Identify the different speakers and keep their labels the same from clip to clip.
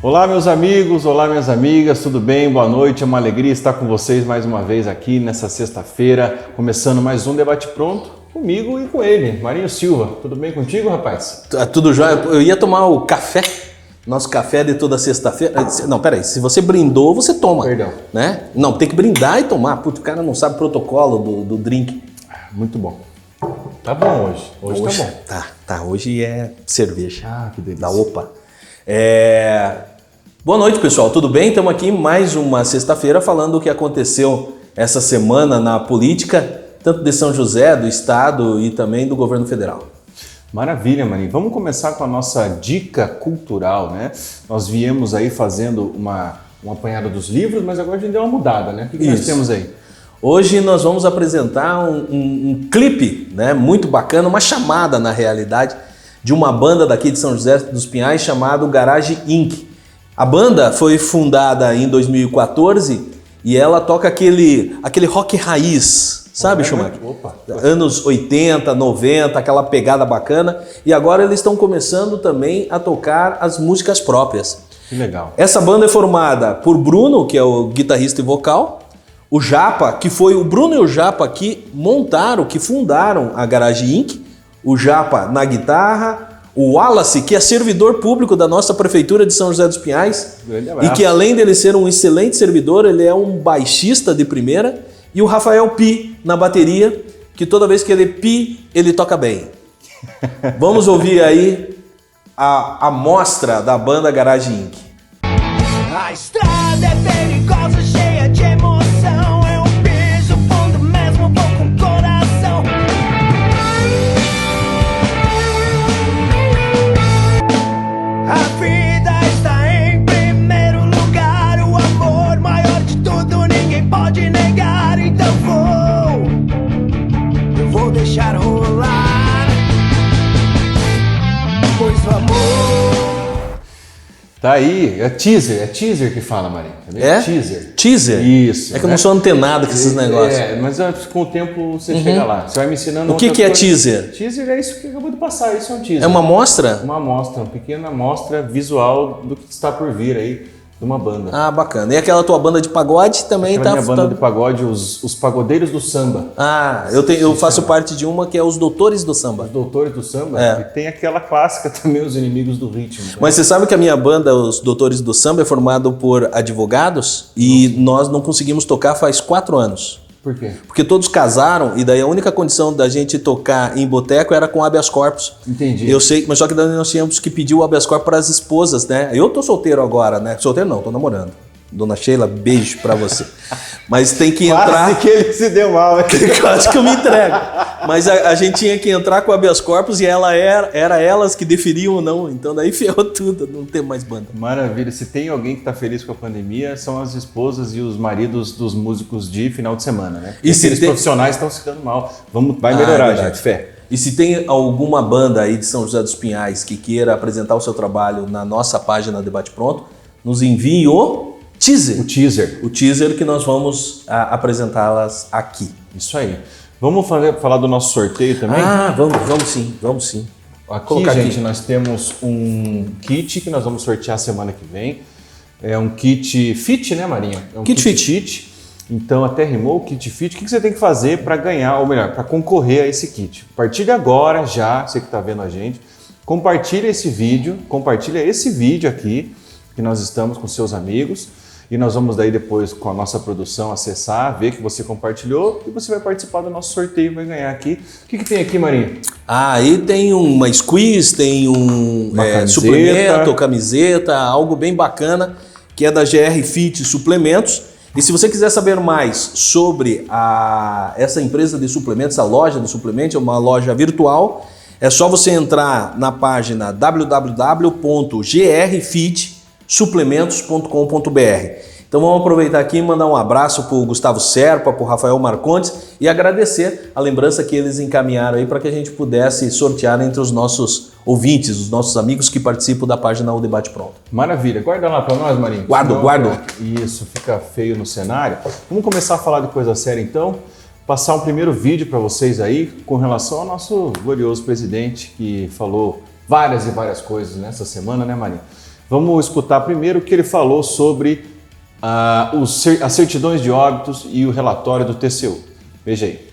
Speaker 1: Olá, meus amigos, olá, minhas amigas, tudo bem? Boa noite, é uma alegria estar com vocês mais uma vez aqui nessa sexta-feira, começando mais um Debate Pronto, comigo e com ele, Marinho Silva. Tudo bem contigo, rapaz?
Speaker 2: Tudo jóia. Eu ia tomar o café, nosso café de toda sexta-feira. Não, peraí, se você brindou, você toma.
Speaker 1: Perdão.
Speaker 2: Né? Não, tem que brindar e tomar. Putz, o cara não sabe o protocolo do drink.
Speaker 1: Muito bom. Tá bom hoje. Hoje tá bom.
Speaker 2: Tá, hoje é cerveja.
Speaker 1: Ah, que delícia.
Speaker 2: Da OPA. Boa noite, pessoal, tudo bem? Estamos aqui mais uma sexta-feira falando o que aconteceu essa semana na política, tanto de São José, do Estado e também do governo federal.
Speaker 1: Maravilha, Marinho. Vamos começar com a nossa dica cultural, né? Nós viemos aí fazendo um apanhado dos livros, mas agora a gente deu uma mudada, né? O que nós temos aí?
Speaker 2: Hoje nós vamos apresentar um clipe, né, muito bacana, uma chamada na realidade, de uma banda daqui de São José dos Pinhais chamado Garage Inc. A banda foi fundada em 2014 e ela toca aquele rock raiz, sabe, Schumacher?
Speaker 1: Opa.
Speaker 2: Anos 80, 90, aquela pegada bacana. E agora eles estão começando também a tocar as músicas próprias.
Speaker 1: Que legal.
Speaker 2: Essa banda é formada por Bruno, que é o guitarrista e vocal, o Japa, que foi o Bruno e o Japa que fundaram a Garage Inc., o Japa na guitarra, o Wallace, que é servidor público da nossa prefeitura de São José dos Pinhais, e que além dele ser um excelente servidor, ele é um baixista de primeira, e o Rafael Pi na bateria, que toda vez que ele pi, ele toca bem. Vamos ouvir aí a mostra da banda Garage Inc.
Speaker 3: A estrada é perigosa, cheia de emoção. Eu piso fundo mesmo, vou com coração. A vida está em primeiro lugar. O amor maior de tudo, ninguém pode negar. Então eu vou deixar rolar, pois o amor...
Speaker 1: Tá aí, é teaser que fala, Marinho.
Speaker 2: É?
Speaker 1: Teaser.
Speaker 2: Teaser?
Speaker 1: Isso.
Speaker 2: É que eu não sou antenado com esses negócios.
Speaker 1: Mas com o tempo você chega lá. Você vai me ensinando.
Speaker 2: O que é teaser?
Speaker 1: Teaser é isso que acabou de passar, isso é um teaser.
Speaker 2: É uma amostra?
Speaker 1: Uma amostra, uma pequena amostra visual do que está por vir aí de uma banda.
Speaker 2: Ah, bacana. E aquela tua banda de pagode também
Speaker 1: Aquela minha banda de pagode, os pagodeiros do samba.
Speaker 2: Ah, eu faço parte de uma que é os Doutores do Samba.
Speaker 1: Os doutores do samba.
Speaker 2: É.
Speaker 1: E tem aquela clássica também, os inimigos do ritmo. Né?
Speaker 2: Mas você sabe que a minha banda, os Doutores do Samba, é formado por advogados e nós não conseguimos tocar faz 4 anos.
Speaker 1: Por quê?
Speaker 2: Porque todos casaram e daí a única condição da gente tocar em boteco era com habeas corpus.
Speaker 1: Entendi.
Speaker 2: Eu sei, mas só que daí nós tínhamos que pedir o habeas corpus para as esposas, né? Eu tô solteiro agora, né? Solteiro não, tô namorando. Dona Sheila, beijo pra você. Mas tem que entrar...
Speaker 1: Quase que ele se deu mal.
Speaker 2: Quase que eu me entrego. Mas a gente tinha que entrar com habeas corpus e ela era elas que deferiam ou não. Então daí ferrou tudo, não tem mais banda.
Speaker 1: Maravilha. Se tem alguém que está feliz com a pandemia, são as esposas e os maridos dos músicos de final de semana, né?
Speaker 2: E se
Speaker 1: aqueles profissionais estão se dando mal. Vai melhorar, gente. Fé.
Speaker 2: E se tem alguma banda aí de São José dos Pinhais que queira apresentar o seu trabalho na nossa página Debate Pronto, nos envie o teaser.
Speaker 1: O
Speaker 2: teaser que nós vamos apresentá-las aqui.
Speaker 1: Isso aí. Vamos falar do nosso sorteio também?
Speaker 2: Ah, vamos sim.
Speaker 1: Aqui, gente, nós temos um kit que nós vamos sortear semana que vem. É um kit fit, né, Marinha? É um
Speaker 2: kit fit.
Speaker 1: Então, até rimou o kit fit. O que você tem que fazer para ganhar, ou melhor, para concorrer a esse kit? A partir de agora, já, você que está vendo a gente, compartilha esse vídeo aqui, que nós estamos com seus amigos. E nós vamos daí depois, com a nossa produção, acessar, ver que você compartilhou e você vai participar do nosso sorteio e vai ganhar aqui. O que tem aqui, Marinho?
Speaker 2: Ah, aí tem uma squeeze, tem suplemento, camiseta, algo bem bacana, que é da GR Fit Suplementos. E se você quiser saber mais sobre essa empresa de suplementos, essa loja de suplementos, é uma loja virtual, é só você entrar na página www.grfitsuplementos.com.br. Então vamos aproveitar aqui e mandar um abraço para o Gustavo Serpa, para o Rafael Marcontes e agradecer a lembrança que eles encaminharam aí para que a gente pudesse sortear entre os nossos ouvintes, os nossos amigos que participam da página O Debate Pronto.
Speaker 1: Maravilha. Guarda lá para nós, Marinho.
Speaker 2: Guardo.
Speaker 1: Isso, fica feio no cenário. Vamos começar a falar de coisa séria então. Passar um primeiro vídeo para vocês aí com relação ao nosso glorioso presidente que falou várias e várias coisas nessa semana, né, Marinho? Vamos escutar primeiro o que ele falou sobre as certidões de óbitos e o relatório do TCU. Veja aí.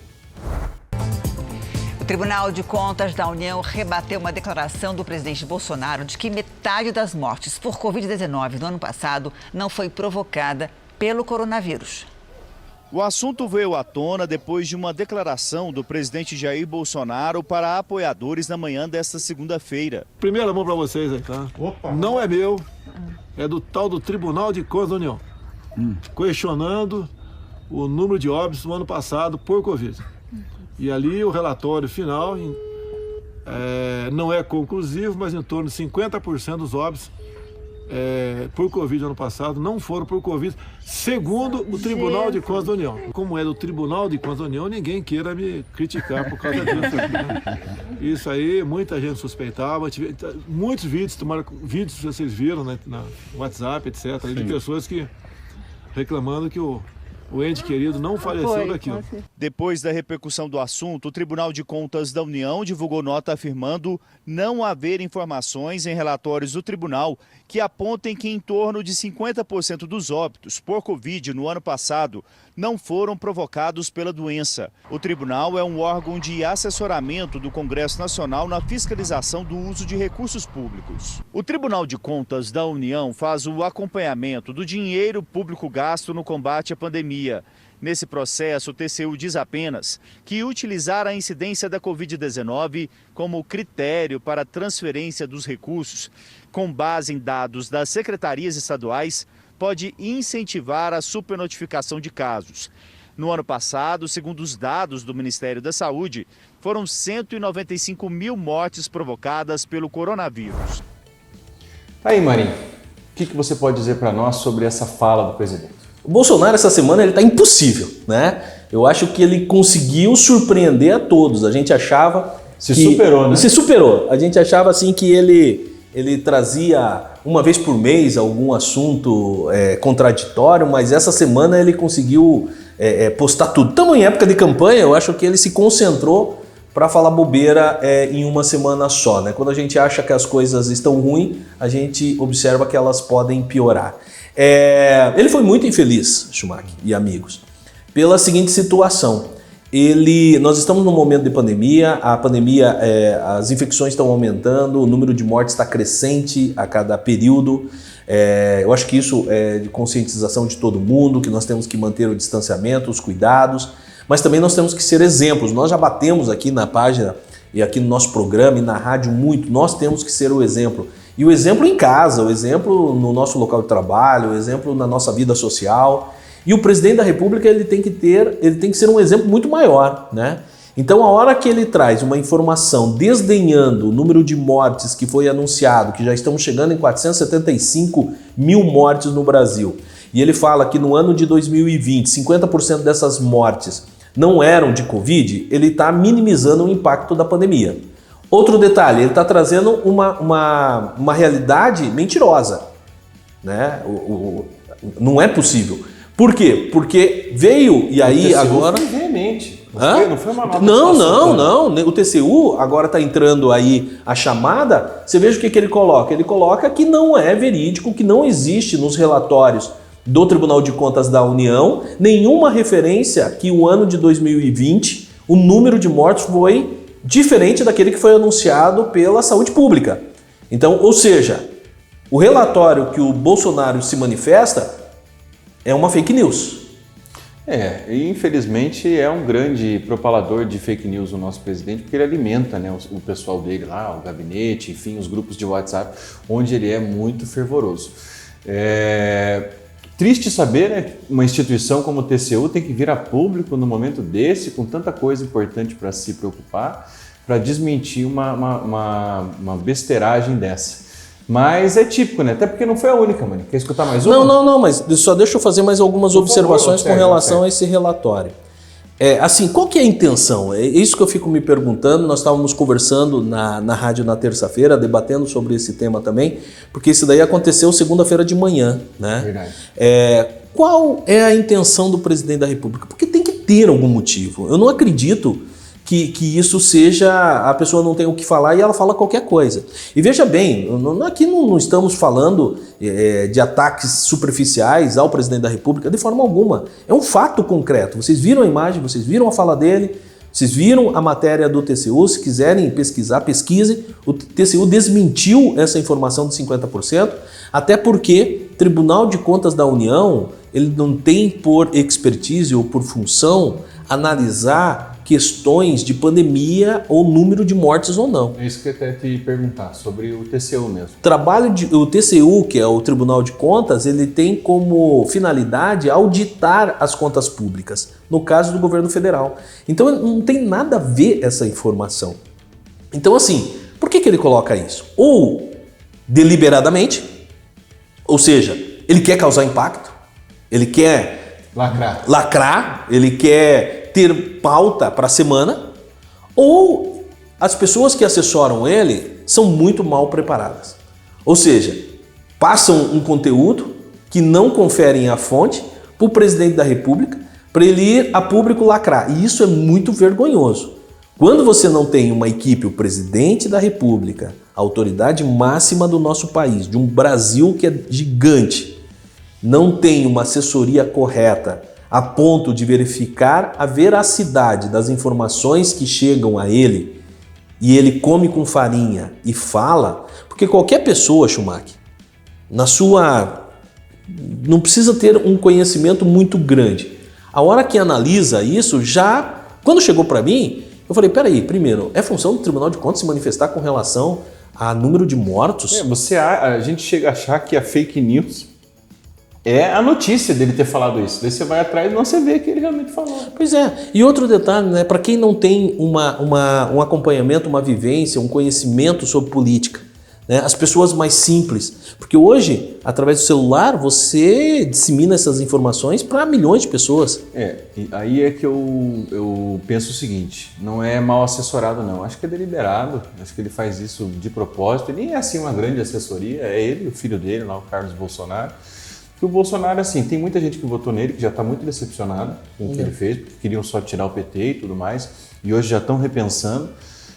Speaker 4: O Tribunal de Contas da União rebateu uma declaração do presidente Bolsonaro de que metade das mortes por Covid-19 no ano passado não foi provocada pelo coronavírus.
Speaker 5: O assunto veio à tona depois de uma declaração do presidente Jair Bolsonaro para apoiadores na manhã desta segunda-feira.
Speaker 6: Primeira mão para vocês aí, tá? Opa. Não é meu, é do tal do Tribunal de Contas da União, questionando o número de óbitos no ano passado por Covid. E ali o relatório final não é conclusivo, mas em torno de 50% dos óbitos por Covid ano passado não foram por Covid, segundo o Tribunal de Contas da União. Como é do Tribunal de Contas da União, ninguém queira me criticar por causa disso. Né? Isso aí, muita gente suspeitava, muitos vídeos vocês viram, né, na WhatsApp, etc., de pessoas que reclamando que o ente querido não faleceu daquilo.
Speaker 5: Depois da repercussão do assunto, o Tribunal de Contas da União divulgou nota afirmando não haver informações em relatórios do tribunal que apontem que em torno de 50% dos óbitos por Covid no ano passado não foram provocados pela doença. O tribunal é um órgão de assessoramento do Congresso Nacional na fiscalização do uso de recursos públicos. O Tribunal de Contas da União faz o acompanhamento do dinheiro público gasto no combate à pandemia. Nesse processo, o TCU diz apenas que utilizar a incidência da Covid-19 como critério para a transferência dos recursos, com base em dados das secretarias estaduais, pode incentivar a supernotificação de casos. No ano passado, segundo os dados do Ministério da Saúde, foram 195 mil mortes provocadas pelo coronavírus.
Speaker 1: Tá aí, Marinho. O que você pode dizer para nós sobre essa fala do presidente?
Speaker 2: O Bolsonaro essa semana ele está impossível, né? Eu acho que ele conseguiu surpreender a todos. A gente achava
Speaker 1: superou, né?
Speaker 2: Se superou. A gente achava assim que ele trazia uma vez por mês algum assunto contraditório, mas essa semana ele conseguiu postar tudo. Estamos em época de campanha, eu acho que ele se concentrou para falar bobeira em uma semana só, né? Quando a gente acha que as coisas estão ruins, a gente observa que elas podem piorar. Ele foi muito infeliz, Schumacher e amigos, pela seguinte situação. Nós estamos num momento de pandemia, as infecções estão aumentando, o número de mortes está crescente a cada período. Eu acho que isso é de conscientização de todo mundo, que nós temos que manter o distanciamento, os cuidados, mas também nós temos que ser exemplos. Nós já batemos aqui na página e aqui no nosso programa e na rádio muito, nós temos que ser o exemplo. E o exemplo em casa, o exemplo no nosso local de trabalho, o exemplo na nossa vida social. E o presidente da República ele tem que ser um exemplo muito maior, né? Então, a hora que ele traz uma informação desdenhando o número de mortes que foi anunciado, que já estamos chegando em 475 mil mortes no Brasil, e ele fala que no ano de 2020, 50% dessas mortes não eram de Covid, ele está minimizando o impacto da pandemia. Outro detalhe, ele está trazendo uma realidade mentirosa, né? Não é possível. Por quê? Porque veio e aí agora...
Speaker 1: Foi veemente. Não foi uma nota.
Speaker 2: Não. O TCU agora está entrando aí a chamada. Você veja o que ele coloca. Ele coloca que não é verídico, que não existe nos relatórios do Tribunal de Contas da União nenhuma referência que o ano de 2020 o número de mortes foi diferente daquele que foi anunciado pela saúde pública. Então, ou seja, o relatório que o Bolsonaro se manifesta é uma fake news.
Speaker 1: E infelizmente é um grande propalador de fake news o nosso presidente, porque ele alimenta, né, o pessoal dele lá, o gabinete, enfim, os grupos de WhatsApp, onde ele é muito fervoroso. Triste saber, né, uma instituição como o TCU tem que vir a público no momento desse, com tanta coisa importante para se preocupar, para desmentir uma besteiragem dessa. Mas é típico, né? Até porque não foi a única, mano. Quer escutar mais uma?
Speaker 2: Não, mas só deixa eu fazer mais algumas observações com relação a esse relatório. Assim, qual que é a intenção? É isso que eu fico me perguntando. Nós estávamos conversando na rádio na terça-feira, debatendo sobre esse tema também, porque isso daí aconteceu segunda-feira de manhã, né?
Speaker 1: Verdade.
Speaker 2: Qual é a intenção do presidente da República? Porque tem que ter algum motivo. Eu não acredito que isso seja, a pessoa não tem o que falar e ela fala qualquer coisa. E veja bem, aqui não estamos falando de ataques superficiais ao presidente da República de forma alguma. É um fato concreto. Vocês viram a imagem, vocês viram a fala dele, vocês viram a matéria do TCU. Se quiserem pesquisar, pesquisem. O TCU desmentiu essa informação de 50%, até porque o Tribunal de Contas da União ele não tem por expertise ou por função analisar questões de pandemia ou número de mortes ou não.
Speaker 1: É isso que eu até te perguntar, sobre o TCU mesmo.
Speaker 2: O TCU, que é o Tribunal de Contas, ele tem como finalidade auditar as contas públicas, no caso do governo federal. Então não tem nada a ver essa informação. Então assim, por que ele coloca isso? Ou deliberadamente, ou seja, ele quer causar impacto, ele quer lacrar, ele quer ter pauta para a semana, ou as pessoas que assessoram ele são muito mal preparadas. Ou seja, passam um conteúdo que não conferem a fonte para o presidente da República, para ele ir a público lacrar. E isso é muito vergonhoso. Quando você não tem uma equipe, o presidente da República, a autoridade máxima do nosso país, de um Brasil que é gigante, não tem uma assessoria correta a ponto de verificar a veracidade das informações que chegam a ele, e ele come com farinha e fala, porque qualquer pessoa, Schumacher, não precisa ter um conhecimento muito grande. A hora que analisa isso, quando chegou para mim, eu falei, peraí, primeiro, é função do Tribunal de Contas se manifestar com relação a número de mortos?
Speaker 1: A gente chega a achar que a fake news é a notícia dele ter falado isso. Daí você vai atrás e não você vê que ele realmente falou.
Speaker 2: Pois é. E outro detalhe, né? Para quem não tem um acompanhamento, uma vivência, um conhecimento sobre política, né? As pessoas mais simples. Porque hoje, através do celular, você dissemina essas informações para milhões de pessoas.
Speaker 1: E aí é que eu penso o seguinte, não é mal assessorado não, acho que é deliberado, acho que ele faz isso de propósito, e nem é assim uma grande assessoria, é ele, o filho dele, lá o Carlos Bolsonaro. Que o Bolsonaro, assim, tem muita gente que votou nele, que já está muito decepcionada com o que ele fez, porque queriam só tirar o PT e tudo mais, e hoje já estão repensando.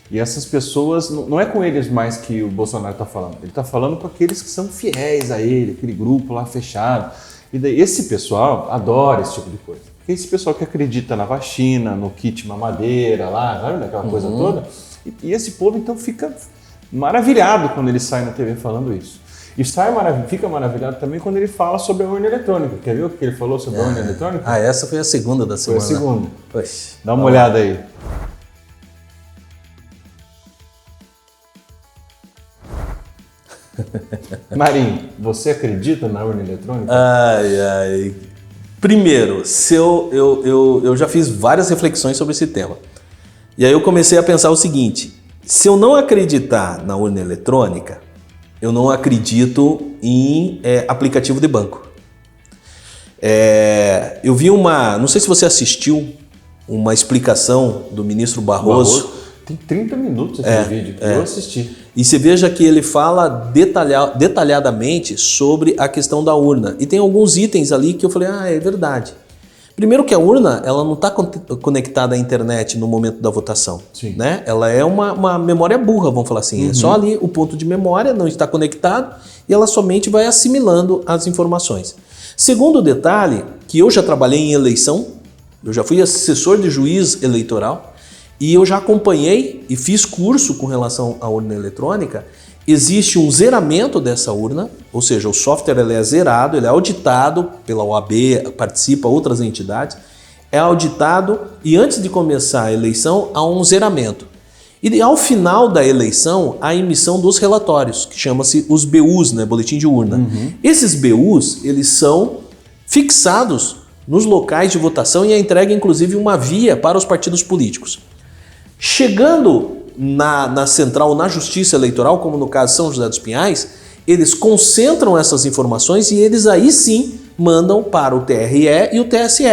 Speaker 1: E essas pessoas, não é com eles mais que o Bolsonaro está falando, ele está falando com aqueles que são fiéis a ele, aquele grupo lá fechado. E daí esse pessoal adora esse tipo de coisa. Porque esse pessoal que acredita na vacina, no kit mamadeira lá, sabe, aquela coisa toda. E esse povo então fica maravilhado quando ele sai na TV falando isso. E fica maravilhado também quando ele fala sobre a urna eletrônica. Quer ver o que ele falou sobre a urna eletrônica?
Speaker 2: Essa foi a segunda da semana.
Speaker 1: Foi a segunda.
Speaker 2: Poxa,
Speaker 1: dá uma olhada aí. Marinho, você acredita na urna eletrônica?
Speaker 2: Primeiro, eu já fiz várias reflexões sobre esse tema. E aí eu comecei a pensar o seguinte, se eu não acreditar na urna eletrônica, eu não acredito em aplicativo de banco. Eu vi não sei se você assistiu, uma explicação do ministro Barroso.
Speaker 1: Tem 30 minutos esse vídeo, eu assisti.
Speaker 2: E você veja que ele fala detalhadamente sobre a questão da urna. E tem alguns itens ali que eu falei, é verdade. Primeiro que a urna, ela não está conectada à internet no momento da votação.
Speaker 1: Sim.
Speaker 2: Né? Ela é uma memória burra, vamos falar assim. É só ali o ponto de memória, não está conectado, e ela somente vai assimilando as informações. Segundo detalhe, que eu já trabalhei em eleição, eu já fui assessor de juiz eleitoral, e eu já acompanhei e fiz curso com relação à urna eletrônica. Existe um zeramento dessa urna, ou seja, o software ele é zerado, ele é auditado pela OAB, participa outras entidades, é auditado e antes de começar a eleição há um zeramento. E ao final da eleição, há a emissão dos relatórios, que chama-se os BUs, né, boletim de urna. Esses BUs, eles são fixados nos locais de votação e é entregue inclusive uma via para os partidos políticos. Chegando na central, na justiça eleitoral, como no caso São José dos Pinhais, eles concentram essas informações e eles aí sim mandam para o TRE e o TSE.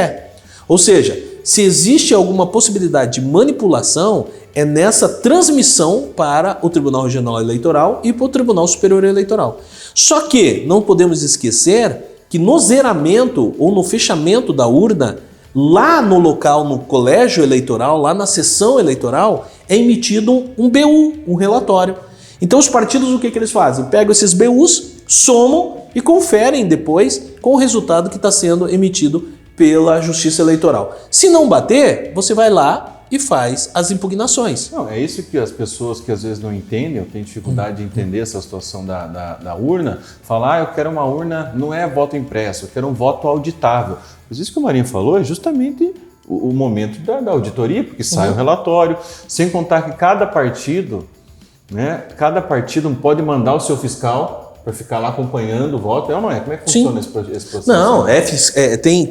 Speaker 2: Ou seja, se existe alguma possibilidade de manipulação, é nessa transmissão para o Tribunal Regional Eleitoral e para o Tribunal Superior Eleitoral. Só que não podemos esquecer que no zeramento ou no fechamento da urna, Lá no local, no colégio eleitoral, lá na sessão eleitoral, é emitido um BU, um relatório. Então os partidos, o que eles fazem? Pegam esses BUs, somam e conferem depois com o resultado que está sendo emitido pela Justiça Eleitoral. Se não bater, você vai lá e faz as impugnações.
Speaker 1: Não, é isso que as pessoas que às vezes não entendem, ou têm dificuldade de entender essa situação da urna, falar, eu quero uma urna, não é voto impresso, eu quero um voto auditável. Mas isso que o Marinho falou é justamente o momento da auditoria, porque sai o relatório, sem contar que cada partido não pode mandar o seu fiscal para ficar lá acompanhando o voto, é ou não é? Como é que funciona esse processo?
Speaker 2: Não,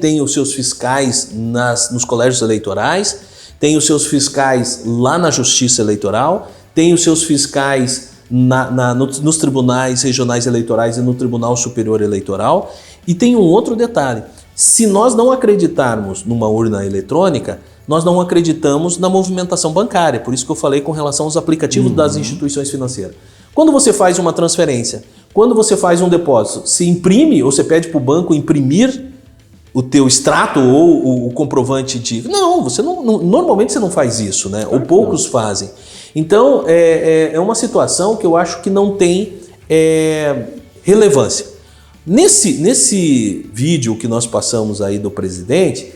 Speaker 2: tem os seus fiscais nos colégios eleitorais, tem os seus fiscais lá na Justiça Eleitoral, tem os seus fiscais nos tribunais regionais eleitorais e no Tribunal Superior Eleitoral. E tem um outro detalhe, se nós não acreditarmos numa urna eletrônica, nós não acreditamos na movimentação bancária, por isso que eu falei com relação aos aplicativos das instituições financeiras. Quando você faz uma transferência, quando você faz um depósito, se imprime ou você pede para o banco imprimir o teu extrato ou o comprovante de... Não, você normalmente você não faz isso, né? Ou poucos fazem. Então, é uma situação que eu acho que não tem relevância. Nesse vídeo que nós passamos aí do presidente,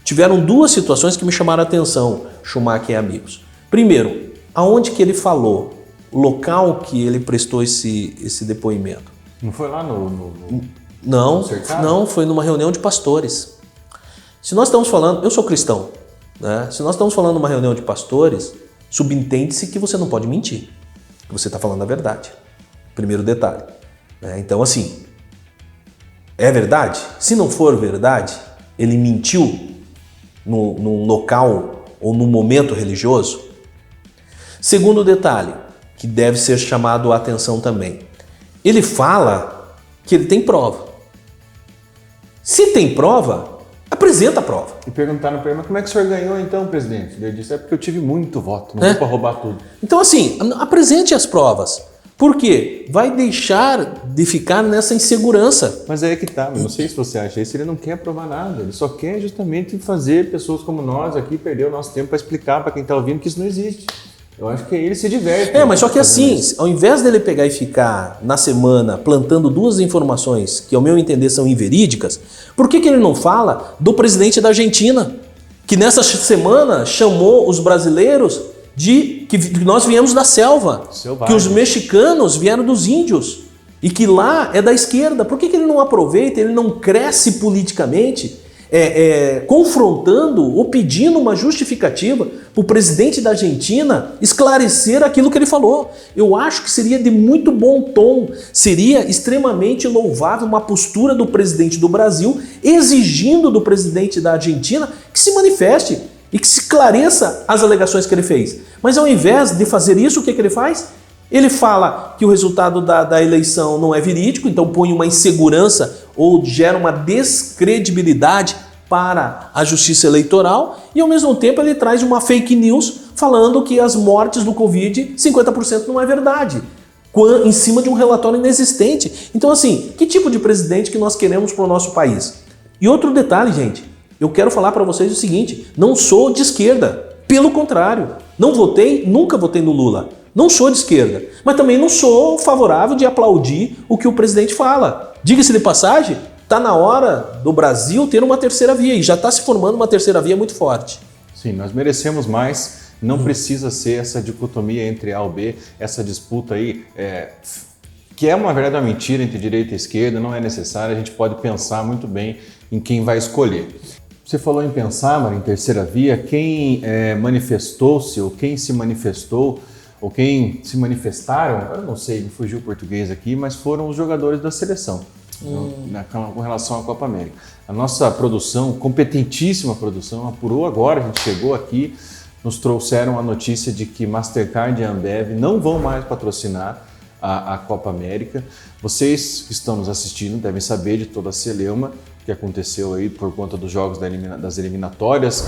Speaker 2: tiveram duas situações que me chamaram a atenção, Schumacher e amigos. Primeiro, aonde que ele falou, o local que ele prestou esse depoimento.
Speaker 1: Não foi lá
Speaker 2: Não, foi numa reunião de pastores. Se nós estamos falando, eu sou cristão, né? Se nós estamos falando numa reunião de pastores, subentende-se que você não pode mentir, que você está falando a verdade. Primeiro detalhe. Né? Então, assim, é verdade? Se não for verdade, ele mentiu num local ou num momento religioso. Segundo detalhe, que deve ser chamado a atenção também. Ele fala que ele tem prova. Se tem prova, apresenta a prova.
Speaker 1: E perguntaram para ele, mas como é que o senhor ganhou então, presidente? Ele disse, porque eu tive muito voto, não deu para roubar tudo.
Speaker 2: Então assim, apresente as provas. Por quê? Vai deixar de ficar nessa insegurança.
Speaker 1: Mas aí é que tá, não sei se você acha isso, ele não quer provar nada, ele só quer justamente fazer pessoas como nós aqui perder o nosso tempo para explicar para quem está ouvindo que isso não existe. Eu acho que ele se diverte.
Speaker 2: Mas só que assim, ao invés dele pegar e ficar na semana plantando duas informações que ao meu entender são inverídicas, por que ele não fala do presidente da Argentina, que nessa semana chamou os brasileiros de que nós viemos da selva, que os mexicanos vieram dos índios e que lá é da esquerda? Por que ele não aproveita, ele não cresce politicamente confrontando ou pedindo uma justificativa para o presidente da Argentina esclarecer aquilo que ele falou? Eu acho que seria de muito bom tom, seria extremamente louvável uma postura do presidente do Brasil exigindo do presidente da Argentina que se manifeste e que se esclareça as alegações que ele fez. Mas ao invés de fazer isso, o que ele faz? Ele fala que o resultado da eleição não é verídico, então põe uma insegurança ou gera uma descredibilidade para a Justiça Eleitoral e ao mesmo tempo ele traz uma fake news falando que as mortes do Covid, 50% não é verdade, em cima de um relatório inexistente. Então assim, que tipo de presidente que nós queremos para o nosso país? E outro detalhe, gente, eu quero falar para vocês o seguinte, não sou de esquerda, pelo contrário, nunca votei no Lula. Não sou de esquerda, mas também não sou favorável de aplaudir o que o presidente fala. Diga-se de passagem, está na hora do Brasil ter uma terceira via e já está se formando uma terceira via muito forte.
Speaker 1: Sim, nós merecemos mais, não precisa ser essa dicotomia entre A ou B, essa disputa aí, que é uma verdadeira mentira entre direita e esquerda, não é necessária, a gente pode pensar muito bem em quem vai escolher. Você falou em pensar, Marinho, em terceira via, quem manifestou-se ou quem se manifestou ou quem se manifestaram, eu não sei, me fugiu o português aqui, mas foram os jogadores da seleção com relação à Copa América. A nossa produção, competentíssima produção, apurou agora, a gente chegou aqui, nos trouxeram a notícia de que Mastercard e Ambev não vão mais patrocinar a Copa América. Vocês que estão nos assistindo devem saber de toda a celeuma que aconteceu aí por conta dos jogos das eliminatórias.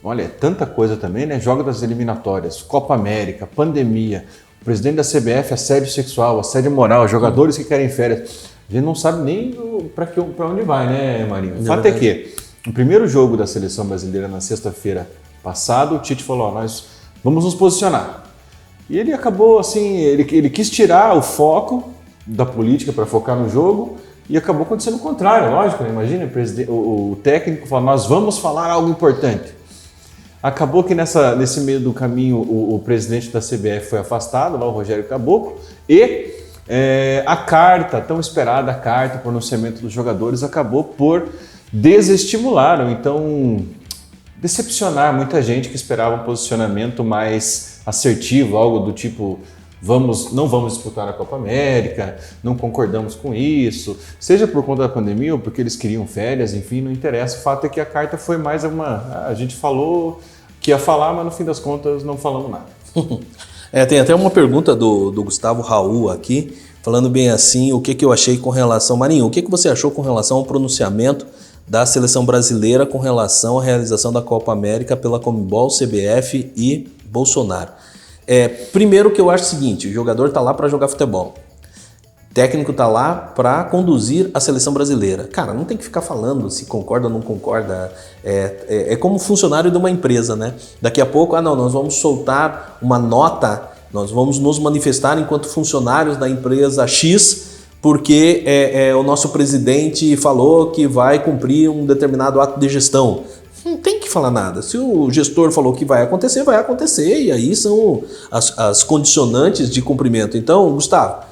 Speaker 1: Olha, é tanta coisa também, né? Jogos das eliminatórias, Copa América, pandemia, o presidente da CBF, assédio sexual, assédio moral, jogadores que querem férias. A gente não sabe nem para onde vai, né, Marinho? O fato é que No primeiro jogo da seleção brasileira, na sexta-feira passada, o Tite falou, nós vamos nos posicionar. E ele acabou assim, ele quis tirar o foco da política para focar no jogo e acabou acontecendo o contrário, lógico, né? Imagina o técnico falando, nós vamos falar algo importante. Acabou que nesse meio do caminho o presidente da CBF foi afastado, lá o Rogério Caboclo, e a carta, tão esperada carta, o pronunciamento dos jogadores acabou por desestimular, ou então decepcionar muita gente que esperava um posicionamento mais assertivo, algo do tipo não vamos disputar a Copa América, não concordamos com isso, seja por conta da pandemia ou porque eles queriam férias, enfim, não interessa. O fato é que a carta foi mais a gente falou que ia falar, mas no fim das contas não falamos nada.
Speaker 2: Tem até uma pergunta do Gustavo Raul aqui, falando bem assim, o que eu achei com relação... Marinho, o que você achou com relação ao pronunciamento da seleção brasileira com relação à realização da Copa América pela Conmebol, CBF e Bolsonaro? Primeiro que eu acho o seguinte, o jogador está lá para jogar futebol, o técnico está lá para conduzir a seleção brasileira. Cara, não tem que ficar falando se concorda ou não concorda, é como funcionário de uma empresa, né? Daqui a pouco, nós vamos soltar uma nota, nós vamos nos manifestar enquanto funcionários da empresa X, porque o nosso presidente falou que vai cumprir um determinado ato de gestão. Não tem que falar nada. Se o gestor falou que vai acontecer, e aí são as condicionantes de cumprimento. Então, Gustavo,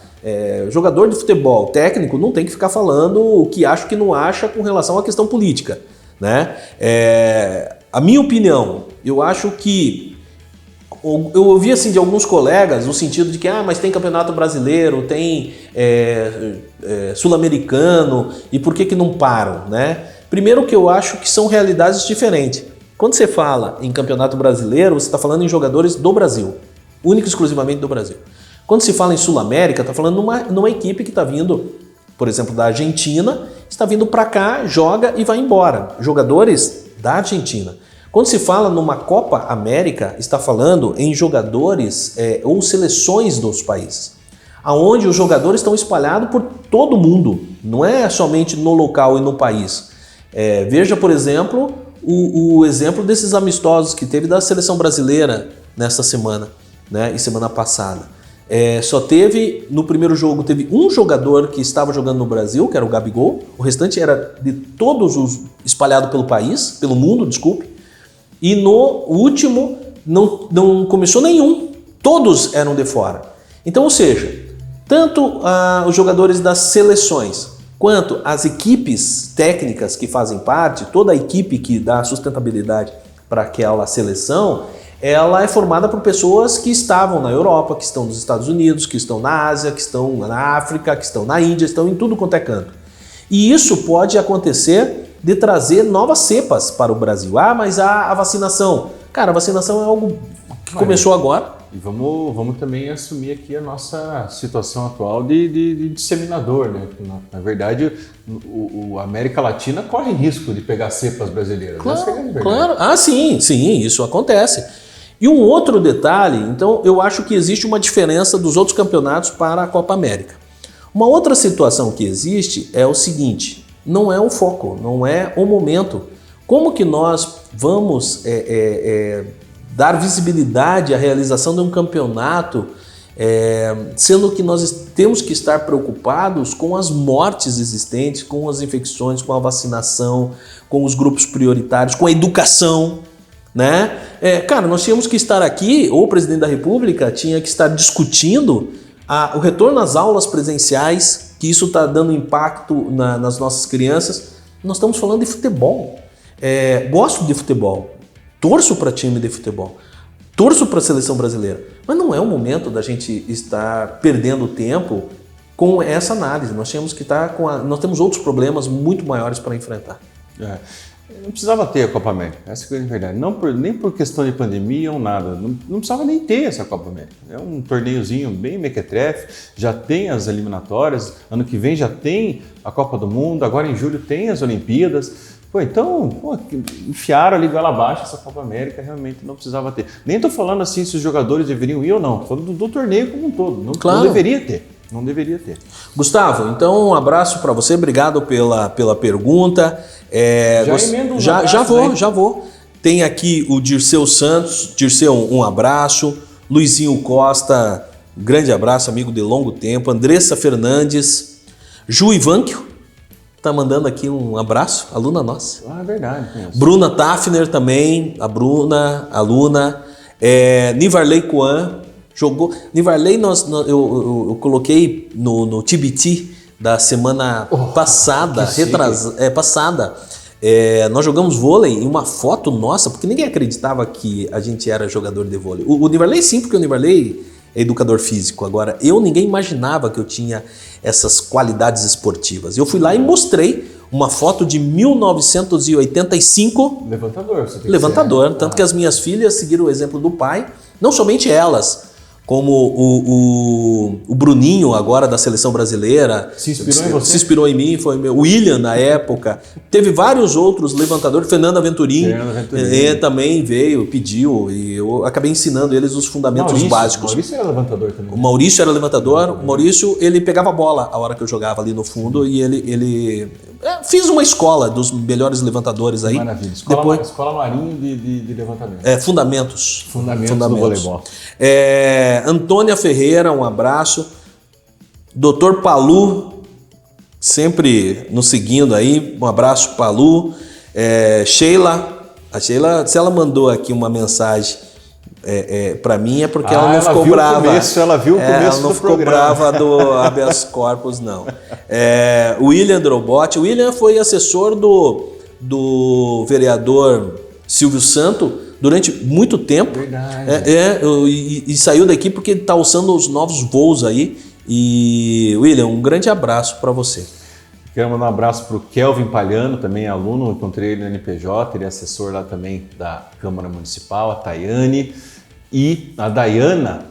Speaker 2: jogador de futebol, técnico, não tem que ficar falando o que acha, o que não acha com relação à questão política, né? A minha opinião, eu acho que eu ouvi assim de alguns colegas no sentido de que mas tem campeonato brasileiro, tem sul-americano, e por que não param, né? Primeiro que eu acho que são realidades diferentes. Quando você fala em campeonato brasileiro, você está falando em jogadores do Brasil, único e exclusivamente do Brasil. Quando se fala em Sul-América, está falando numa equipe que está vindo, por exemplo, da Argentina, está vindo para cá, joga e vai embora. Jogadores da Argentina. Quando se fala numa Copa América, está falando em jogadores ou seleções dos países, aonde os jogadores estão espalhados por todo o mundo, não é somente no local e no país. Veja, por exemplo, o exemplo desses amistosos que teve da seleção brasileira nesta semana, né, e semana passada. Só teve, no primeiro jogo, teve um jogador que estava jogando no Brasil, que era o Gabigol, o restante era de todos os espalhados pelo país, pelo mundo, desculpe, e no último não começou nenhum, todos eram de fora. Então, ou seja, tanto os jogadores das seleções, quanto as equipes técnicas que fazem parte, toda a equipe que dá sustentabilidade para aquela seleção, ela é formada por pessoas que estavam na Europa, que estão nos Estados Unidos, que estão na Ásia, que estão na África, que estão na Índia, estão em tudo quanto é canto. E isso pode acontecer de trazer novas cepas para o Brasil. Mas a vacinação... Cara, a vacinação é algo que começou agora.
Speaker 1: E vamos também assumir aqui a nossa situação atual de disseminador, né? Na verdade, a América Latina corre risco de pegar cepas brasileiras.
Speaker 2: Claro. Sim, isso acontece. E um outro detalhe, então eu acho que existe uma diferença dos outros campeonatos para a Copa América. Uma outra situação que existe é o seguinte, não é o foco, não é o momento. Como que nós vamos dar visibilidade à realização de um campeonato, sendo que nós temos que estar preocupados com as mortes existentes, com as infecções, com a vacinação, com os grupos prioritários, com a educação, né? Cara, nós tínhamos que estar aqui, ou o presidente da República tinha que estar discutindo o retorno às aulas presenciais, que isso está dando impacto nas nossas crianças. Nós estamos falando de futebol. Gosto de futebol. Torço para time de futebol, torço para a seleção brasileira, mas não é o momento da gente estar perdendo tempo com essa análise. Nós temos que estar nós temos outros problemas muito maiores para enfrentar.
Speaker 1: Não precisava ter a Copa América, essa é a verdade. Nem por questão de pandemia ou nada, não precisava nem ter essa Copa América. É um torneiozinho bem mequetrefe, já tem as eliminatórias, ano que vem já tem a Copa do Mundo, agora em julho tem as Olimpíadas. Enfiaram ali goela abaixo essa Copa América, realmente não precisava ter. Nem estou falando assim se os jogadores deveriam ir ou não, estou falando do torneio como um todo, não deveria ter. Não deveria ter.
Speaker 2: Gustavo, então um abraço para você, obrigado pela pergunta.
Speaker 1: Emenda uns abraços,
Speaker 2: Já vou. Tem aqui o Dirceu Santos. Dirceu, um abraço. Luizinho Costa, grande abraço, amigo de longo tempo. Andressa Fernandes. Ju Ivanquio, tá mandando aqui um abraço, aluna nossa.
Speaker 1: Ah, é verdade. Conheço.
Speaker 2: Bruna Tafner também, a Bruna, aluna. Nivarley Coan, jogou. Nivarley, eu coloquei no TBT da semana passada, passada. Nós jogamos vôlei e uma foto nossa, porque ninguém acreditava que a gente era jogador de vôlei. O Nivarley sim, porque o Nivarley é educador físico. Agora, ninguém imaginava que eu tinha essas qualidades esportivas. Eu fui lá e mostrei uma foto de 1985.
Speaker 1: Levantador, você tem que
Speaker 2: Levantador,
Speaker 1: ser.
Speaker 2: tanto que as minhas filhas seguiram o exemplo do pai, não somente elas, como o Bruninho, agora da seleção brasileira.
Speaker 1: Se inspirou em você?
Speaker 2: Se inspirou em mim, foi o William na época. Teve vários outros levantadores, Fernanda Venturim também veio, pediu, e eu acabei ensinando eles os fundamentos básicos.
Speaker 1: O Maurício era levantador também.
Speaker 2: O Maurício era levantador. O Maurício, ele pegava a bola a hora que eu jogava ali no fundo e ele fiz uma escola dos melhores levantadores aí.
Speaker 1: Maravilha. Escola Marinho de levantamento.
Speaker 2: Fundamentos
Speaker 1: do voleibol.
Speaker 2: Antônia Ferreira, um abraço. Dr. Palu, sempre nos seguindo aí. Um abraço, Palu. Sheila. A Sheila, se ela mandou aqui uma mensagem para mim, é porque ela não ficou brava.
Speaker 1: Ela viu o começo
Speaker 2: ela não
Speaker 1: do
Speaker 2: ficou
Speaker 1: programa.
Speaker 2: brava do habeas corpus, não. William Drobotti. O William foi assessor do vereador Silvio Santo durante muito tempo.
Speaker 1: Verdade.
Speaker 2: E saiu daqui porque ele está usando os novos voos aí. E, William, um grande abraço para você.
Speaker 1: Quero mandar um abraço para o Kelvin Palhano, também aluno, encontrei ele no NPJ, ele é assessor lá também da Câmara Municipal, a Tayane e a Dayana.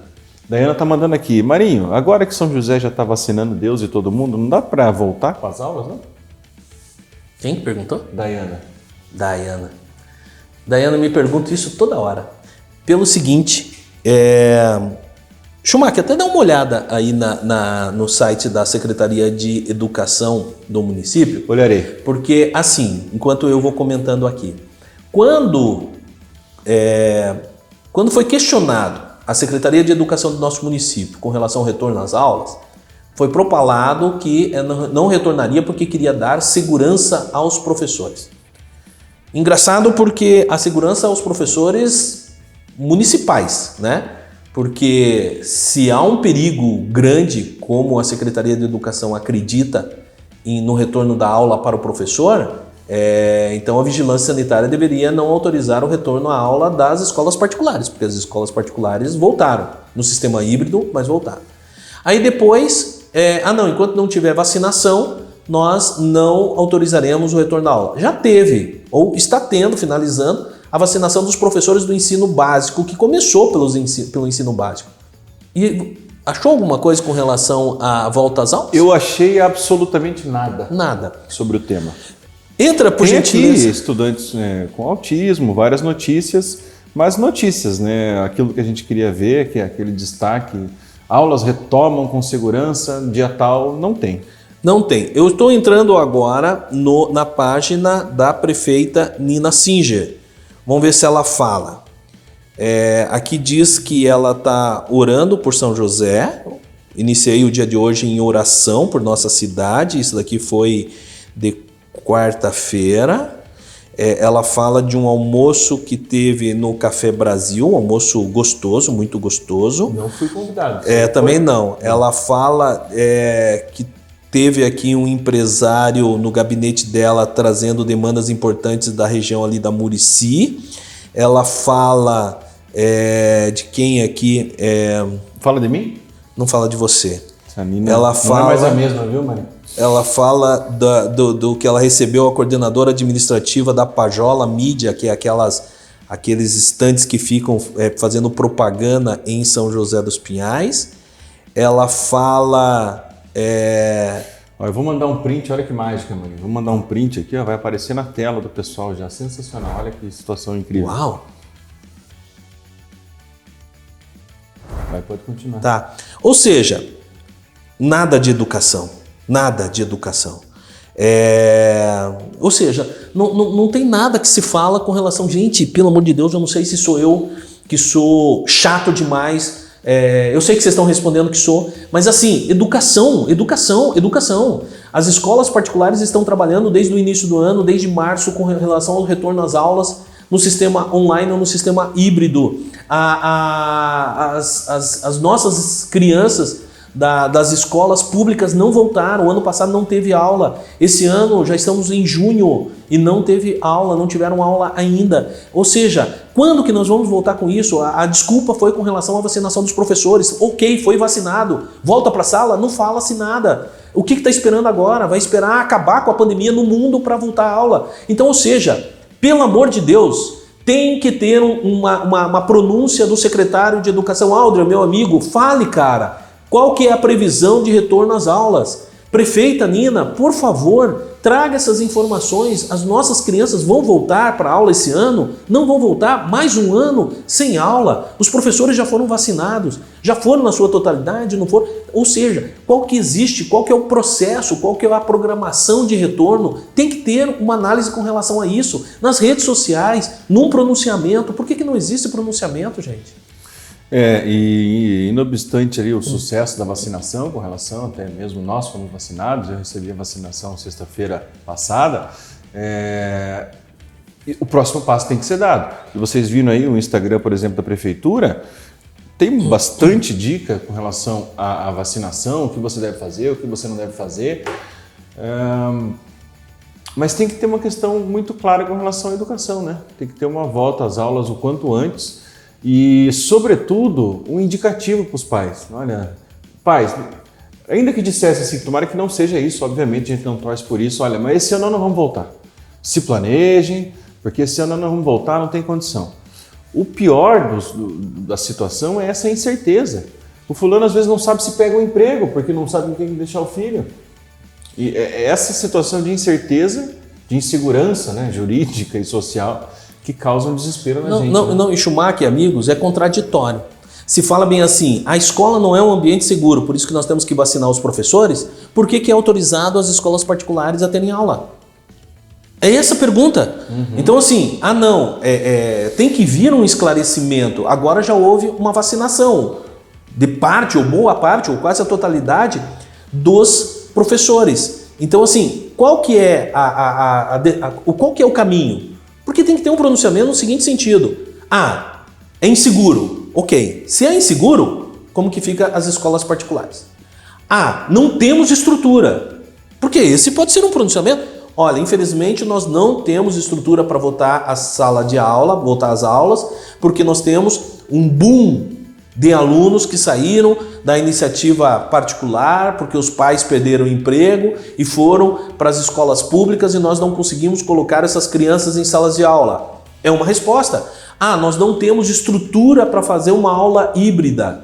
Speaker 1: Dayana tá mandando aqui, Marinho, agora que São José já está vacinando Deus e todo mundo, não dá para voltar com as aulas, não?
Speaker 2: Quem perguntou?
Speaker 1: Dayana.
Speaker 2: Dayana me pergunta isso toda hora. Pelo seguinte, Schumacher, até dá uma olhada aí no site da Secretaria de Educação do município.
Speaker 1: Olharei.
Speaker 2: Porque, assim, enquanto eu vou comentando aqui, quando foi questionado a Secretaria de Educação do nosso município com relação ao retorno às aulas, foi propalado que não retornaria porque queria dar segurança aos professores. Engraçado porque a segurança aos professores municipais, né? Porque se há um perigo grande, como a Secretaria de Educação acredita no retorno da aula para o professor, então a Vigilância Sanitária deveria não autorizar o retorno à aula das escolas particulares, porque as escolas particulares voltaram no sistema híbrido, mas voltaram. Aí depois, enquanto não tiver vacinação, nós não autorizaremos o retorno da aula. Já teve, ou está tendo, finalizando, a vacinação dos professores do ensino básico, que começou pelo ensino básico. E achou alguma coisa com relação à volta às aulas?
Speaker 1: Eu achei absolutamente nada.
Speaker 2: Nada.
Speaker 1: Sobre o tema.
Speaker 2: Entra, por
Speaker 1: Tem
Speaker 2: gentileza.
Speaker 1: aqui estudantes com autismo, várias notícias, mas notícias, né? Aquilo que a gente queria ver, que é aquele destaque, aulas retomam com segurança, dia tal, não tem.
Speaker 2: Não tem. Eu estou entrando agora na página da prefeita Nina Singer. Vamos ver se ela fala. Aqui diz que ela está orando por São José. Iniciei o dia de hoje em oração por nossa cidade. Isso daqui foi de quarta-feira. Ela fala de um almoço que teve no Café Brasil, um almoço gostoso, muito gostoso.
Speaker 1: Não fui convidado.
Speaker 2: Também não. Ela fala que teve aqui um empresário no gabinete dela trazendo demandas importantes da região ali da Murici. Ela fala de quem aqui?
Speaker 1: Fala de mim?
Speaker 2: Não fala de você.
Speaker 1: Essa Nina
Speaker 2: Ela fala,
Speaker 1: não é mais a mesma, viu, Maria?
Speaker 2: Ela fala do que ela recebeu a coordenadora administrativa da Pajola Mídia, que é aqueles estantes que ficam fazendo propaganda em São José dos Pinhais. Ela fala...
Speaker 1: Eu vou mandar um print, olha que mágica, Maria. Vou mandar um print aqui, vai aparecer na tela do pessoal já. Sensacional, olha que situação incrível.
Speaker 2: Uau!
Speaker 1: Pode continuar.
Speaker 2: Tá. Ou seja, nada de educação. Nada de educação. Ou seja, não tem nada que se fala com relação... Gente, pelo amor de Deus, eu não sei se sou eu que sou chato demais. Eu sei que vocês estão respondendo que sou, mas assim, educação. As escolas particulares estão trabalhando desde o início do ano, desde março, com relação ao retorno às aulas no sistema online ou no sistema híbrido. As nossas crianças das escolas públicas não voltaram. O ano passado não teve aula. Esse ano já estamos em junho e não teve aula, não tiveram aula ainda. Ou seja, quando que nós vamos voltar com isso? A desculpa foi com relação à vacinação dos professores. Ok, foi vacinado. Volta para a sala, não fala-se nada. O que está esperando agora? Vai esperar acabar com a pandemia no mundo para voltar à aula. Então, ou seja, pelo amor de Deus, tem que ter uma pronúncia do secretário de Educação. Aldria, meu amigo, fale, cara. Qual que é a previsão de retorno às aulas? Prefeita Nina, por favor, traga essas informações. As nossas crianças vão voltar para a aula esse ano? Não vão voltar? Mais um ano sem aula? Os professores já foram vacinados? Já foram na sua totalidade? Não foram? Ou seja, qual que existe? Qual que é o processo? Qual que é a programação de retorno? Tem que ter uma análise com relação a isso. Nas redes sociais, num pronunciamento. Por que não existe pronunciamento, gente?
Speaker 1: E não obstante ali o sucesso da vacinação, com relação, até mesmo nós fomos vacinados, eu recebi a vacinação sexta-feira passada, o próximo passo tem que ser dado. E vocês viram aí o Instagram, por exemplo, da Prefeitura, tem bastante dica com relação à vacinação, o que você deve fazer, o que você não deve fazer, mas tem que ter uma questão muito clara com relação à educação, né? Tem que ter uma volta às aulas o quanto antes, e, sobretudo, um indicativo para os pais. Olha, pais, ainda que dissesse assim, tomara que não seja isso, obviamente a gente não torce por isso, olha, mas esse ano não vamos voltar. Se planejem, porque esse ano não vamos voltar, não tem condição. O pior da situação é essa incerteza. O fulano às vezes não sabe se pega um emprego, porque não sabe com quem deixar o filho. E essa situação de incerteza, de insegurança, né, jurídica e social, que causam desespero na gente.
Speaker 2: Não, e Schumacher, amigos, é contraditório. Se fala bem assim, a escola não é um ambiente seguro, por isso que nós temos que vacinar os professores, por que é autorizado as escolas particulares a terem aula? É essa a pergunta. Então assim, tem que vir um esclarecimento. Agora já houve uma vacinação de parte, ou boa parte, ou quase a totalidade dos professores. Então assim, qual que é qual que é o caminho? Porque tem que ter um pronunciamento no seguinte sentido. É inseguro. Ok. Se é inseguro, como que fica as escolas particulares? Não temos estrutura. Porque esse pode ser um pronunciamento. Olha, infelizmente nós não temos estrutura para voltar à sala de aula, voltar às aulas, porque nós temos um boom de alunos que saíram da iniciativa particular, porque os pais perderam o emprego e foram para as escolas públicas e nós não conseguimos colocar essas crianças em salas de aula. É uma resposta. Nós não temos estrutura para fazer uma aula híbrida.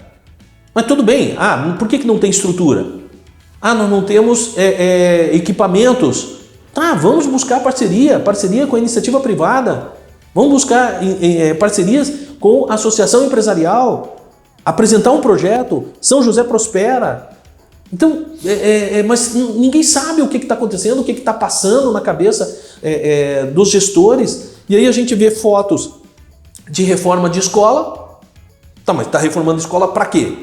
Speaker 2: Mas tudo bem. Por que não tem estrutura? Nós não temos equipamentos. Vamos buscar parceria com a iniciativa privada. Vamos buscar parcerias com a associação empresarial. Apresentar um projeto, São José prospera. Então, mas ninguém sabe o que está acontecendo, o que está passando na cabeça dos gestores. E aí a gente vê fotos de reforma de escola. Mas está reformando escola para quê?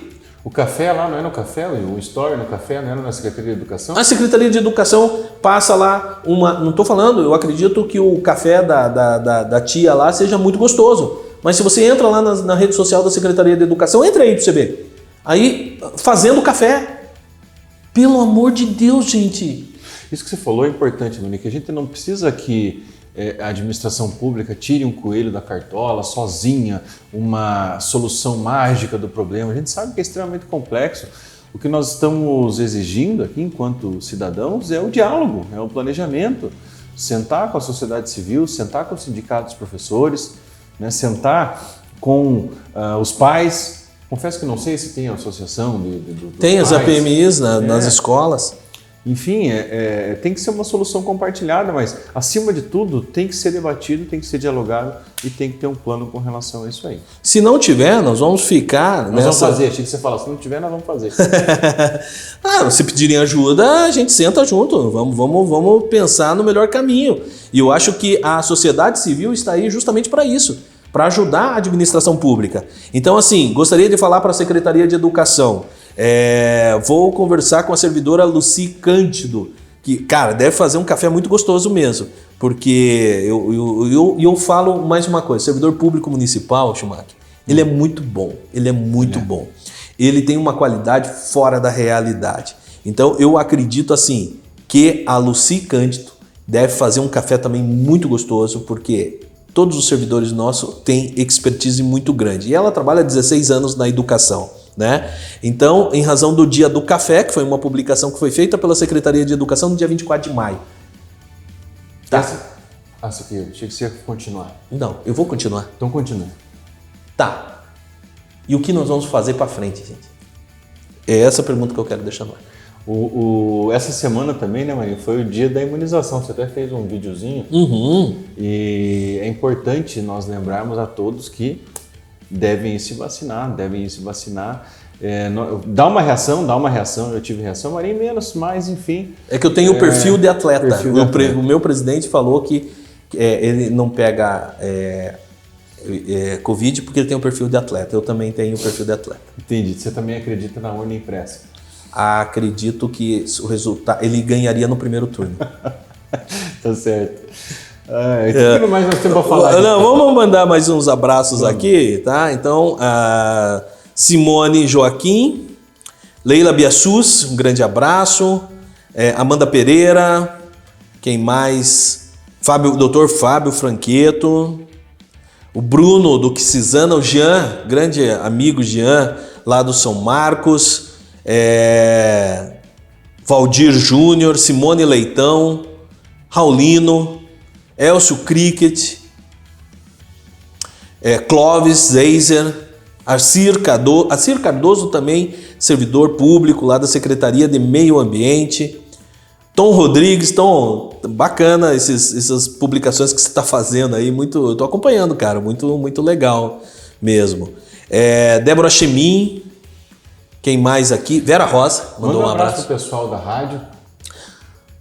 Speaker 1: O café lá não é no café? O store no café não era na Secretaria de Educação?
Speaker 2: A Secretaria de Educação passa lá não estou falando, eu acredito que o café da tia lá seja muito gostoso. Mas se você entra lá na rede social da Secretaria de Educação, entra aí para você ver. Aí, fazendo café. Pelo amor de Deus, gente.
Speaker 1: Isso que você falou é importante, Monique. A gente não precisa que a administração pública tire um coelho da cartola sozinha, uma solução mágica do problema. A gente sabe que é extremamente complexo. O que nós estamos exigindo aqui, enquanto cidadãos, é o diálogo, é o planejamento. Sentar com a sociedade civil, sentar com os sindicatos dos professores, né, sentar com os pais. Confesso que não sei se tem a associação dos
Speaker 2: tem
Speaker 1: pais.
Speaker 2: As APMIs nas escolas.
Speaker 1: Enfim, tem que ser uma solução compartilhada, mas acima de tudo tem que ser debatido, tem que ser dialogado e tem que ter um plano com relação a isso aí.
Speaker 2: Se não tiver, nós vamos ficar
Speaker 1: Nós vamos fazer, achei que você fala, se não tiver, nós vamos fazer.
Speaker 2: Se pedirem ajuda, a gente senta junto, vamos pensar no melhor caminho. E eu acho que a sociedade civil está aí justamente para isso, para ajudar a administração pública. Então, assim, gostaria de falar para a Secretaria de Educação. Vou conversar com a servidora Lucy Cândido, que, cara, deve fazer um café muito gostoso mesmo. Porque eu falo mais uma coisa, servidor público municipal, Schumacher, ele é muito bom, bom. Ele tem uma qualidade fora da realidade. Então, eu acredito, assim, que a Lucy Cândido deve fazer um café também muito gostoso, porque todos os servidores nossos têm expertise muito grande. E ela trabalha há 16 anos na educação, né? Então, em razão do Dia do Café, que foi uma publicação que foi feita pela Secretaria de Educação no dia 24 de maio. Tá?
Speaker 1: Isso aqui, achei que você ia continuar.
Speaker 2: Não, eu vou continuar.
Speaker 1: Então continua.
Speaker 2: Tá. E o que nós vamos fazer para frente, gente? É essa a pergunta que eu quero deixar no ar.
Speaker 1: Essa semana também, né, Marinho, foi o dia da imunização. Você até fez um videozinho. E é importante nós lembrarmos a todos que devem ir se vacinar. Dá uma reação, eu tive reação, Marinho menos, mas enfim.
Speaker 2: É que eu tenho o perfil de atleta. O meu presidente falou que ele não pega Covid porque ele tem o perfil de atleta. Eu também tenho o perfil de atleta.
Speaker 1: Entendi. Você também acredita na urna impressa?
Speaker 2: Acredito que o resultado ele ganharia no primeiro turno.
Speaker 1: Tá certo. O que mais nós temos para falar?
Speaker 2: Não, vamos mandar mais uns abraços aqui, tá? Então, Simone Joaquim, Leila Biassus, um grande abraço. Amanda Pereira, quem mais? Dr. Fábio Franqueto, o Bruno do Quisizana, o Jean, grande amigo Jean, lá do São Marcos, Valdir Júnior, Simone Leitão, Raulino, Elcio Cricket, Clóvis Zeiser, Arcir Cardoso também, servidor público lá da Secretaria de Meio Ambiente, Tom Rodrigues, Tom, bacana essas publicações que você está fazendo aí, eu estou acompanhando, cara, muito legal mesmo. Débora Chemin, quem mais aqui? Vera Rosa, mandou um abraço.
Speaker 1: Pro pessoal da rádio.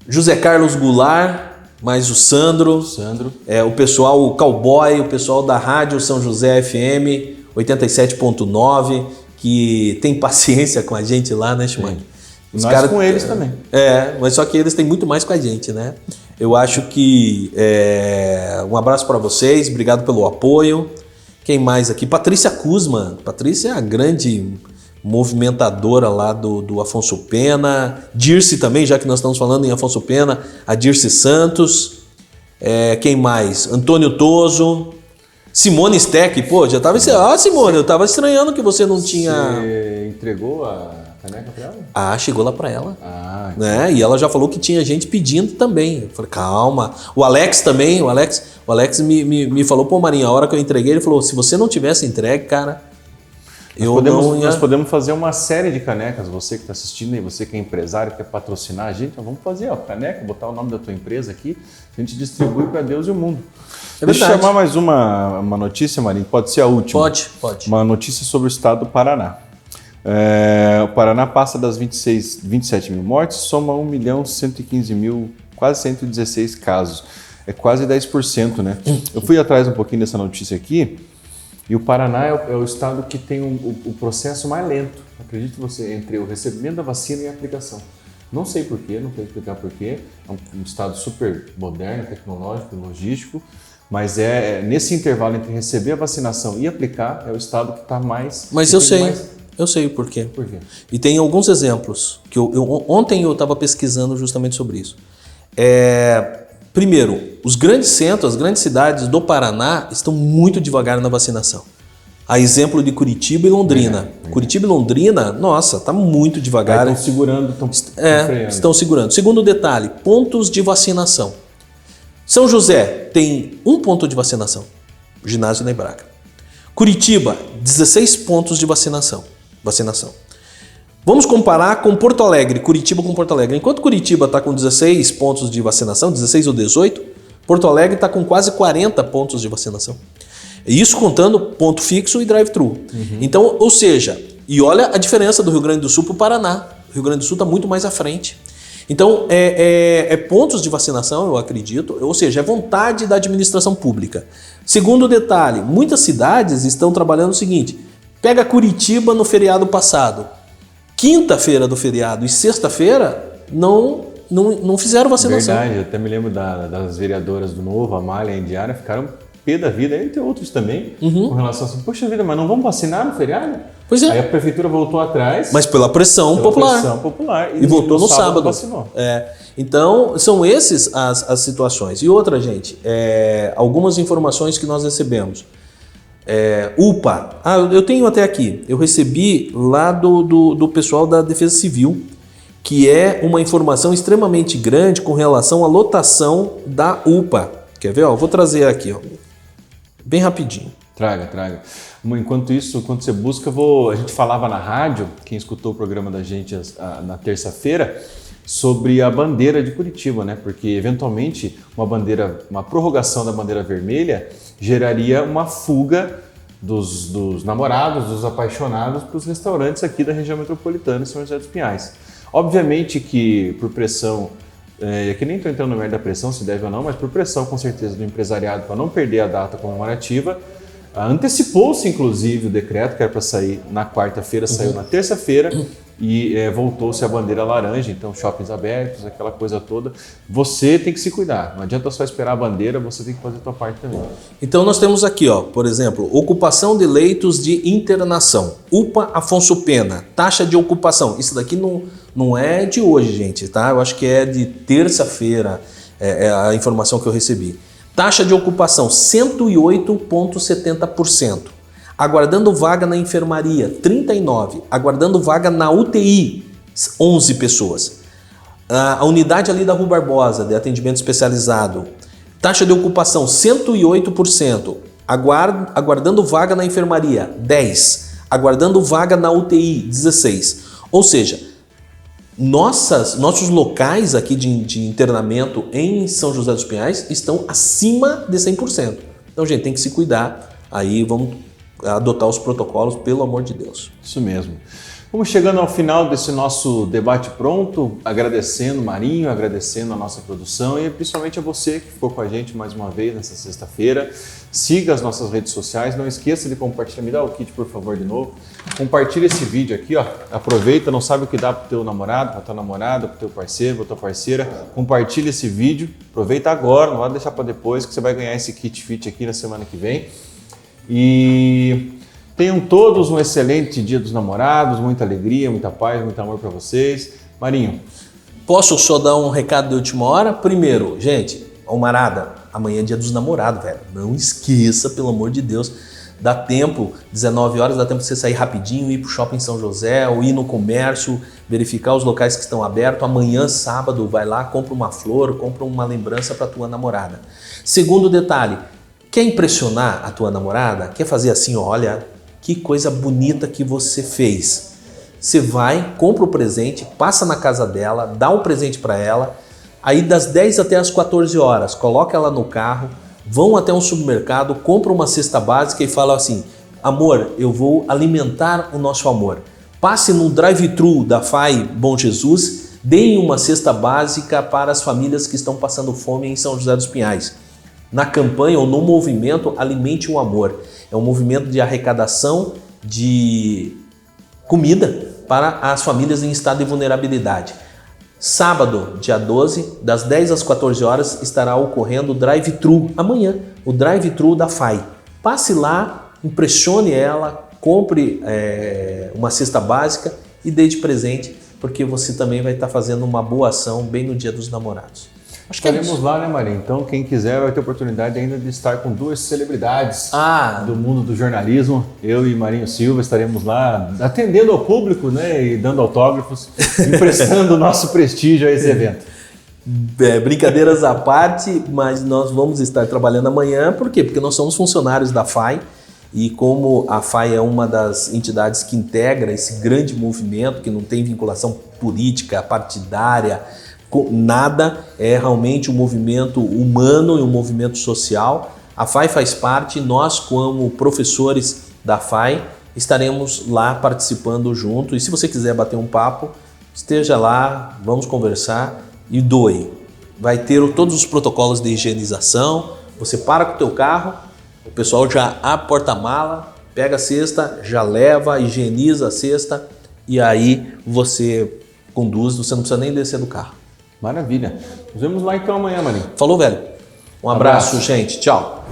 Speaker 2: José Carlos Goulart, mais o Sandro. O pessoal, o Cowboy, o pessoal da rádio São José FM 87.9, que tem paciência com a gente lá, né, Schumacher?
Speaker 1: Nós com eles também.
Speaker 2: Mas só que eles têm muito mais com a gente, né? Eu acho que um abraço para vocês, obrigado pelo apoio. Quem mais aqui? Patrícia Kuzman. Patrícia é a grande movimentadora lá do Afonso Pena. Dirce também, já que nós estamos falando em Afonso Pena, a Dirce Santos. Quem mais? Antônio Toso. Simone Steck. Pô, já tava... Simone, eu tava estranhando que você não tinha...
Speaker 1: Você entregou a caneca pra ela?
Speaker 2: Chegou lá pra ela. Né? E ela já falou que tinha gente pedindo também. Eu falei, calma. O Alex também, o Alex me falou, pô, Marinho, a hora que eu entreguei, ele falou, se você não tivesse entregue, cara, nós
Speaker 1: podemos fazer uma série de canecas, você que está assistindo aí, você que é empresário, quer patrocinar a gente, então vamos fazer a caneca, botar o nome da tua empresa aqui, a gente distribui para Deus e o mundo. Deixa eu chamar mais uma notícia, Marinho, pode ser a última.
Speaker 2: Pode.
Speaker 1: Uma notícia sobre o estado do Paraná. O Paraná passa das 27 mil mortes, soma 1.115.000, quase 116 casos. É quase 10%, né? Eu fui atrás um pouquinho dessa notícia aqui, e o Paraná é o estado que tem o processo mais lento, acredite você, entre o recebimento da vacina e a aplicação. Não sei porquê, não sei explicar porquê, é um estado super moderno, tecnológico, logístico, mas nesse intervalo entre receber a vacinação e aplicar, é o estado que está mais...
Speaker 2: Mas eu sei o porquê.
Speaker 1: Por quê?
Speaker 2: E tem alguns exemplos, que ontem eu estava pesquisando justamente sobre isso. Primeiro, os grandes centros, as grandes cidades do Paraná estão muito devagar na vacinação. A exemplo de Curitiba e Londrina. Curitiba e Londrina, nossa, está muito devagar.
Speaker 1: Estão segurando, estão freando.
Speaker 2: Estão segurando. Segundo detalhe, pontos de vacinação. São José tem 1 ponto de vacinação, o ginásio Ney Braga. Curitiba, 16 pontos de vacinação. Vamos comparar com Porto Alegre, Curitiba com Porto Alegre. Enquanto Curitiba está com 16 pontos de vacinação, 16 ou 18, Porto Alegre está com quase 40 pontos de vacinação. Isso contando ponto fixo e drive-thru. Então, ou seja, e olha a diferença do Rio Grande do Sul para o Paraná. O Rio Grande do Sul está muito mais à frente. Então, é pontos de vacinação, eu acredito, ou seja, é vontade da administração pública. Segundo detalhe, muitas cidades estão trabalhando o seguinte, pega Curitiba no feriado passado, quinta-feira do feriado e sexta-feira não fizeram vacinação.
Speaker 1: Verdade, eu até me lembro das vereadoras do Novo, Amália e a Indiara, ficaram pé da vida, entre outros também, com relação assim, poxa vida, mas não vamos vacinar no feriado?
Speaker 2: Pois é.
Speaker 1: Aí a prefeitura voltou atrás.
Speaker 2: Mas pela pressão popular.
Speaker 1: E
Speaker 2: voltou no sábado.
Speaker 1: Vacinou.
Speaker 2: Então, são essas as situações. E outra, gente, algumas informações que nós recebemos. UPA. Eu tenho até aqui. Eu recebi lá do pessoal da Defesa Civil, que é uma informação extremamente grande com relação à lotação da UPA. Quer ver? Eu vou trazer aqui, bem rapidinho.
Speaker 1: Traga. Enquanto isso, quando você busca, a gente falava na rádio, quem escutou o programa da gente na terça-feira, sobre a bandeira de Curitiba, né? Porque eventualmente uma prorrogação da bandeira vermelha geraria uma fuga dos namorados, dos apaixonados para os restaurantes aqui da região metropolitana de São José dos Pinhais. Obviamente que por pressão, que nem estou entrando no mérito da pressão, se deve ou não, mas por pressão com certeza do empresariado para não perder a data comemorativa, antecipou-se inclusive o decreto que era para sair na quarta-feira, saiu na terça-feira e voltou-se a bandeira laranja, então shoppings abertos, aquela coisa toda. Você tem que se cuidar, não adianta só esperar a bandeira, você tem que fazer a sua parte também.
Speaker 2: Então nós temos aqui, por exemplo, ocupação de leitos de internação, UPA Afonso Pena, taxa de ocupação, isso daqui não é de hoje, gente, tá? Eu acho que é de terça-feira, é a informação que eu recebi. Taxa de ocupação 108,70%. Aguardando vaga na enfermaria, 39. Aguardando vaga na UTI, 11 pessoas. A unidade ali da Rua Barbosa, de atendimento especializado. Taxa de ocupação 108%. Aguardando vaga na enfermaria, 10. Aguardando vaga na UTI, 16. Ou seja, nossos locais aqui de internamento em São José dos Pinhais estão acima de 100%. Então, gente, tem que se cuidar. Aí vamos adotar os protocolos, pelo amor de Deus.
Speaker 1: Isso mesmo. Vamos chegando ao final desse nosso debate pronto, agradecendo o Marinho, agradecendo a nossa produção e principalmente a você que ficou com a gente mais uma vez nessa sexta-feira. Siga as nossas redes sociais, não esqueça de compartilhar, me dá o kit por favor de novo. Compartilha esse vídeo aqui, aproveita, não sabe o que dá para o teu namorado, para tua namorada, para o teu parceiro, para tua parceira. Compartilha esse vídeo, aproveita agora, não vai deixar para depois que você vai ganhar esse kit fit aqui na semana que vem. E tenham todos um excelente Dia dos Namorados, muita alegria, muita paz, muito amor para vocês. Marinho.
Speaker 2: Posso só dar um recado de última hora? Primeiro, gente, Almarada, amanhã é Dia dos Namorados, velho. Não esqueça, pelo amor de Deus. Dá tempo, 19 horas, dá tempo de você sair rapidinho, ir pro Shopping São José, ou ir no comércio, verificar os locais que estão abertos. Amanhã, sábado, vai lá, compra uma flor, compra uma lembrança para tua namorada. Segundo detalhe, quer impressionar a tua namorada? Quer fazer assim, olha, que coisa bonita que você fez. Você vai, compra o presente, passa na casa dela, dá um presente para ela, aí das 10 até as 14 horas, coloca ela no carro, vão até um supermercado, compra uma cesta básica e fala assim, amor, eu vou alimentar o nosso amor. Passe no drive-thru da FAI Bom Jesus, deem uma cesta básica para as famílias que estão passando fome em São José dos Pinhais. Na campanha ou no movimento Alimente o Amor. É um movimento de arrecadação de comida para as famílias em estado de vulnerabilidade. Sábado, dia 12, das 10 às 14 horas, estará ocorrendo o drive-thru. Amanhã, o drive-thru da FAI. Passe lá, impressione ela, compre uma cesta básica e dê de presente, porque você também vai estar fazendo uma boa ação bem no Dia dos Namorados.
Speaker 1: Acho que estaremos lá, né, Marinho? Então, quem quiser vai ter oportunidade ainda de estar com duas celebridades do mundo do jornalismo. Eu e Marinho Silva estaremos lá atendendo ao público, né, e dando autógrafos, emprestando o nosso prestígio a esse evento.
Speaker 2: Brincadeiras à parte, mas nós vamos estar trabalhando amanhã. Por quê? Porque nós somos funcionários da FAI E como a FAI é uma das entidades que integra esse grande movimento, que não tem vinculação política, partidária, nada, é realmente um movimento humano e um movimento social. A FAI faz parte, nós como professores da FAI estaremos lá participando junto. E se você quiser bater um papo, esteja lá, vamos conversar e doe. Vai ter todos os protocolos de higienização, você para com o teu carro, o pessoal já abre porta-mala, pega a cesta, já leva, higieniza a cesta e aí você conduz, você não precisa nem descer do carro.
Speaker 1: Maravilha. Nos vemos lá então amanhã, Marinho.
Speaker 2: Falou, velho. Um abraço, gente. Tchau.